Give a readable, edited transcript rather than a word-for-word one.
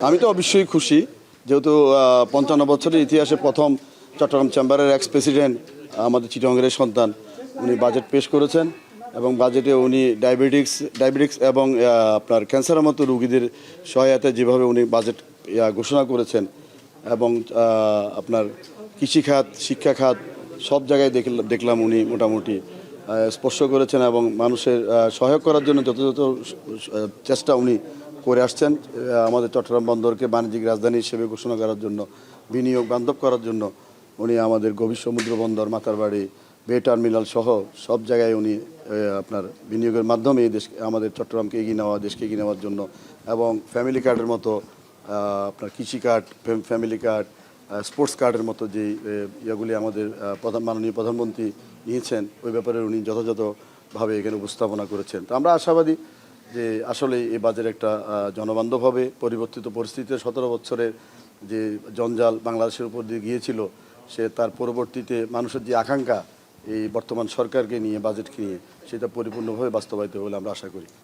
আমি তো অবশ্যই খুশি, যেহেতু ৫৫ বছরের ইতিহাসে প্রথম চট্টগ্রাম চেম্বারের এক্স প্রেসিডেন্ট আমাদের চিটাগংয়ের সন্তান উনি বাজেট পেশ করেছেন এবং বাজেটে উনি ডায়াবেটিক্স এবং আপনার ক্যান্সারের মতো রোগীদের সহায়তায় যেভাবে উনি বাজেট ঘোষণা করেছেন এবং আপনার কৃষিখাত, শিক্ষা খাত সব জায়গায় দেখলাম উনি মোটামুটি স্পর্শ করেছেন এবং মানুষের সহায়ক করার জন্য যথাযথ চেষ্টা উনি করে আসছেন। আমাদের চট্টগ্রাম বন্দরকে বাণিজ্যিক রাজধানী হিসেবে ঘোষণা করার জন্য, বিনিয়োগ বান্ধব করার জন্য উনি আমাদের গভীর সমুদ্র বন্দর, মাতারবাড়ি, বে টার্মিনাল সহ সব জায়গায় উনি আপনার বিনিয়োগের মাধ্যমে এই দেশ, আমাদের চট্টগ্রামকে এগিয়ে নেওয়া, দেশকে এগিয়ে নেওয়ার জন্য এবং ফ্যামিলি কার্ডের মতো আপনার কৃষি কার্ড, ফ্যামিলি কার্ড, স্পোর্টস কার্ডের মতো যে ইয়েগুলি আমাদের মাননীয় প্রধানমন্ত্রী নিয়েছেন, ওই ব্যাপারে উনি যথাযথভাবে এখানে উপস্থাপনা করেছেন। তো আমরা আশাবাদী যে আসলে এই বাজেট একটা জনবান্ধব হবে। পরিবর্তিত পরিস্থিতিতে ১৭ বছরের যে জঞ্জাল বাংলাদেশের উপর দিয়ে গিয়েছিল, সে তার পরবর্তীতে মানুষের যে আকাঙ্ক্ষা এই বর্তমান সরকারকে নিয়ে, বাজেটকে নিয়ে, সেটা পরিপূর্ণভাবে বাস্তবায়িত বলে আমরা আশা করি।